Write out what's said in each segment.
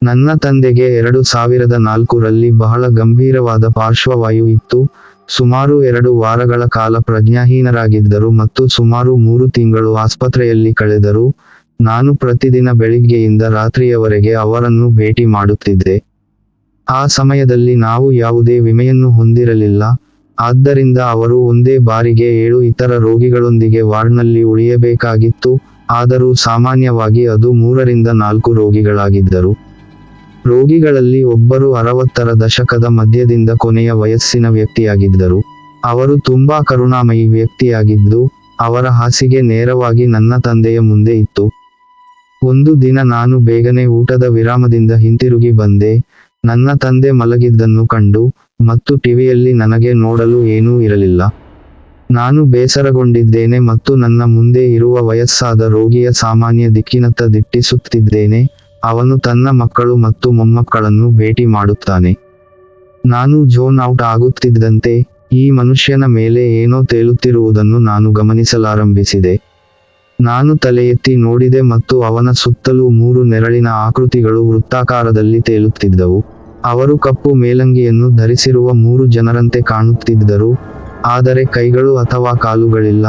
ನನ್ನ ತಂದೆಗೆ 2004ರಲ್ಲಿ ಬಹಳ ಗಂಭೀರವಾದ ಪಾರ್ಶ್ವವಾಯು ಇತ್ತು. ಸುಮಾರು 2 ವಾರಗಳ ಕಾಲ ಪ್ರಜ್ಞಾಹೀನರಾಗಿದ್ದರು ಮತ್ತು ಸುಮಾರು 3 ತಿಂಗಳು ಆಸ್ಪತ್ರೆಯಲ್ಲಿ ಕಳೆದರು. ನಾನು ಪ್ರತಿದಿನ ಬೆಳಿಗ್ಗೆಯಿಂದ ರಾತ್ರಿಯವರೆಗೆ ಅವರನ್ನು ಭೇಟಿ ಮಾಡುತ್ತಿದ್ದೆ. ಆ ಸಮಯದಲ್ಲಿ ನಾವು ಯಾವುದೇ ವಿಮೆಯನ್ನು ಹೊಂದಿರಲಿಲ್ಲ. ಆದ್ದರಿಂದ ಅವರು ಒಂದೇ ಬಾರಿಗೆ 7 ಇತರ ರೋಗಿಗಳೊಂದಿಗೆ ವಾರ್ಡ್ನಲ್ಲಿ ಉಳಿಯಬೇಕಾಗಿತ್ತು. ಆದರೂ ಸಾಮಾನ್ಯವಾಗಿ ಅದು 3 ರಿಂದ 4 ರೋಗಿಗಳಾಗಿದ್ದರು. ರೋಗಿಗಳಲ್ಲಿ ಒಬ್ಬರು 60ರ ದಶಕದ ಮಧ್ಯದಿಂದ ಕೊನೆಯ ವಯಸ್ಸಿನ ವ್ಯಕ್ತಿಯಾಗಿದ್ದರು. ಅವರು ತುಂಬಾ ಕರುಣಾಮಯಿ ವ್ಯಕ್ತಿಯಾಗಿದ್ದು, ಅವರ ಹಾಸಿಗೆ ನೇರವಾಗಿ ನನ್ನ ತಂದೆಯ ಮುಂದೆ ಇತ್ತು. ಒಂದು ದಿನ ನಾನು ಬೇಗನೆ ಊಟದ ವಿರಾಮದಿಂದ ಹಿಂತಿರುಗಿ ಬಂದೆ. ನನ್ನ ತಂದೆ ಮಲಗಿದ್ದನ್ನು ಕಂಡು, ಮತ್ತು ಟಿವಿಯಲ್ಲಿ ನನಗೆ ನೋಡಲು ಏನೂ ಇರಲಿಲ್ಲ. ನಾನು ಬೇಸರಗೊಂಡಿದ್ದೇನೆ ಮತ್ತು ನನ್ನ ಮುಂದೆ ಇರುವ ವಯಸ್ಸಾದ ರೋಗಿಯ ಸಾಮಾನ್ಯ ದಿಕ್ಕಿನತ್ತ ದಿಟ್ಟಿಸುತ್ತಿದ್ದೇನೆ. ಅವನು ತನ್ನ ಮಕ್ಕಳು ಮತ್ತು ಮೊಮ್ಮಕ್ಕಳನ್ನು ಭೇಟಿ ಮಾಡುತ್ತಾನೆ. ನಾನು ಝೋನ್ ಔಟ್ ಆಗುತ್ತಿದ್ದಂತೆ, ಈ ಮನುಷ್ಯನ ಮೇಲೆ ಏನೋ ತೇಲುತ್ತಿರುವುದನ್ನು ನಾನು ಗಮನಿಸಲಾರಂಭಿಸಿದೆ. ನಾನು ತಲೆ ಎತ್ತಿ ನೋಡಿದೆ ಮತ್ತು ಅವನ ಸುತ್ತಲೂ 3 ನೆರಳಿನ ಆಕೃತಿಗಳು ವೃತ್ತಾಕಾರದಲ್ಲಿ ತೇಲುತ್ತಿದ್ದವು. ಅವರು ಕಪ್ಪು ಮೇಲಂಗಿಯನ್ನು ಧರಿಸಿರುವ 3 ಜನರಂತೆ ಕಾಣುತ್ತಿದ್ದರು, ಆದರೆ ಕೈಗಳು ಅಥವಾ ಕಾಲುಗಳಿಲ್ಲ,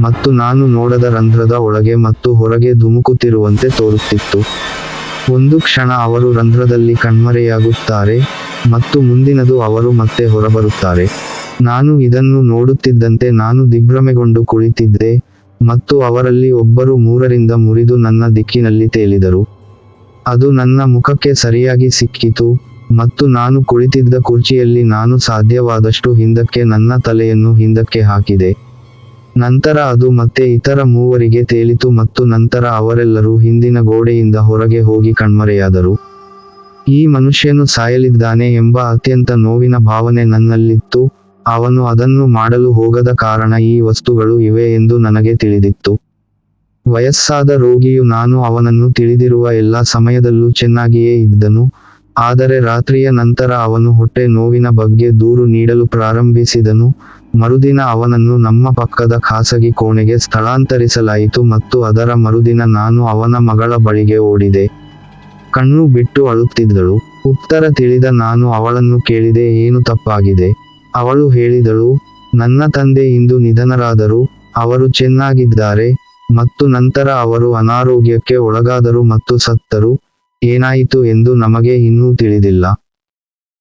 ಮತ್ತು ನಾನು ನೋಡದ ರಂಧ್ರದ ಒಳಗೆ ಮತ್ತು ಹೊರಗೆ ಧುಮುಕುತ್ತಿರುವಂತೆ ತೋರುತ್ತಿತ್ತು. ಒಂದು ಕ್ಷಣ ಅವರು ರಂಧ್ರದಲ್ಲಿ ಕಣ್ಮರೆಯಾಗುತ್ತಾರೆ, ಮತ್ತು ಮುಂದಿನದು ಅವರು ಮತ್ತೆ ಹೊರಬರುತ್ತಾರೆ. ನಾನು ಇದನ್ನು ನೋಡುತ್ತಿದ್ದಂತೆ ನಾನು ದಿಗ್ಭ್ರಮೆಗೊಂಡು ಕುಳಿತಿದ್ದೆ, ಮತ್ತು ಅವರಲ್ಲಿ ಒಬ್ಬರು 3 ರಿಂದ ಮುರಿದು ನನ್ನ ದಿಕ್ಕಿನಲ್ಲಿ ತೇಲಿದರು. ಅದು ನನ್ನ ಮುಖಕ್ಕೆ ಸರಿಯಾಗಿ ಸಿಕ್ಕಿತು, ಮತ್ತು ನಾನು ಕುಳಿತಿದ್ದ ಕುರ್ಚಿಯಲ್ಲಿ ನಾನು ಸಾಧ್ಯವಾದಷ್ಟು ಹಿಂದಕ್ಕೆ ನನ್ನ ತಲೆಯನ್ನು ಹಿಂದಕ್ಕೆ ಹಾಕಿದೆ. ನಂತರ ಅದು ಮತ್ತೆ ಇತರ 3ರಿಗೆ ತೇಲಿತು ಮತ್ತು ನಂತರ ಅವರೆಲ್ಲರೂ ಹಿಂದಿನ ಗೋಡೆಯಿಂದ ಹೊರಗೆ ಹೋಗಿ ಕಣ್ಮರೆಯಾದರು. ಈ ಮನುಷ್ಯನು ಸಾಯಲಿದ್ದಾನೆ ಎಂಬ ಅತ್ಯಂತ ನೋವಿನ ಭಾವನೆ ನನ್ನಲ್ಲಿತ್ತು. ಅವನು ಅದನ್ನು ಮಾಡಲು ಹೋಗದ ಕಾರಣ ಈ ವಸ್ತುಗಳು ಇವೆ ಎಂದು ನನಗೆ ತಿಳಿದಿತ್ತು. ವಯಸ್ಸಾದ ರೋಗಿಯು ನಾನು ಅವನನ್ನು ತಿಳಿದಿರುವ ಎಲ್ಲ ಸಮಯದಲ್ಲೂ ಚೆನ್ನಾಗಿಯೇ ಇದ್ದನು, ಆದರೆ ರಾತ್ರಿಯ ನಂತರ ಅವನು ಹೊಟ್ಟೆ ನೋವಿನ ಬಗ್ಗೆ ದೂರು ನೀಡಲು ಪ್ರಾರಂಭಿಸಿದನು. ಮರುದಿನ ಅವನನ್ನು ನಮ್ಮ ಪಕ್ಕದ ಖಾಸಗಿ ಕೋಣೆಗೆ ಸ್ಥಳಾಂತರಿಸಲಾಯಿತು ಮತ್ತು ಅದರ ಮರುದಿನ ನಾನು ಅವನ ಮಗಳ ಬಳಿಗೆ ಓಡಿದೆ. ಕಣ್ಣು ಬಿಟ್ಟು ಅಳುತ್ತಿದ್ದಳು. ಉತ್ತರ ತಿಳಿದ ನಾನು ಅವಳನ್ನು ಕೇಳಿದೆ, ಏನು ತಪ್ಪಾಗಿದೆ? ಅವಳು ಹೇಳಿದಳು, ನನ್ನ ತಂದೆ ಇಂದು ನಿಧನರಾದರು, ಅವರು ಚೆನ್ನಾಗಿದ್ದಾರೆ, ಮತ್ತು ನಂತರ ಅವರು ಅನಾರೋಗ್ಯಕ್ಕೆ ಒಳಗಾದರು ಮತ್ತು ಸತ್ತರು. ಏನಾಯಿತು ಎಂದು ನಮಗೆ ಇನ್ನೂ ತಿಳಿದಿಲ್ಲ.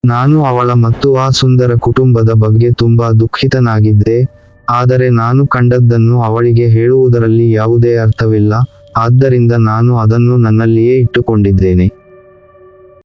ನಾನು ಅವಳ ಮತ್ತು ಆ ಸುಂದರ ಕುಟುಂಬದ ಬಗ್ಗೆ ತುಂಬಾ ದುಃಖಿತನಾಗಿದ್ದೆ, ಆದರೆ ನಾನು ಕಂಡದ್ದನ್ನು ಅವಳಿಗೆ ಹೇಳುವುದರಲ್ಲಿ ಯಾವುದೇ ಅರ್ಥವಿಲ್ಲ, ಆದ್ದರಿಂದ ನಾನು ಅದನ್ನು ನನ್ನಲ್ಲಿಯೇ ಇಟ್ಟುಕೊಂಡಿದ್ದೇನೆ.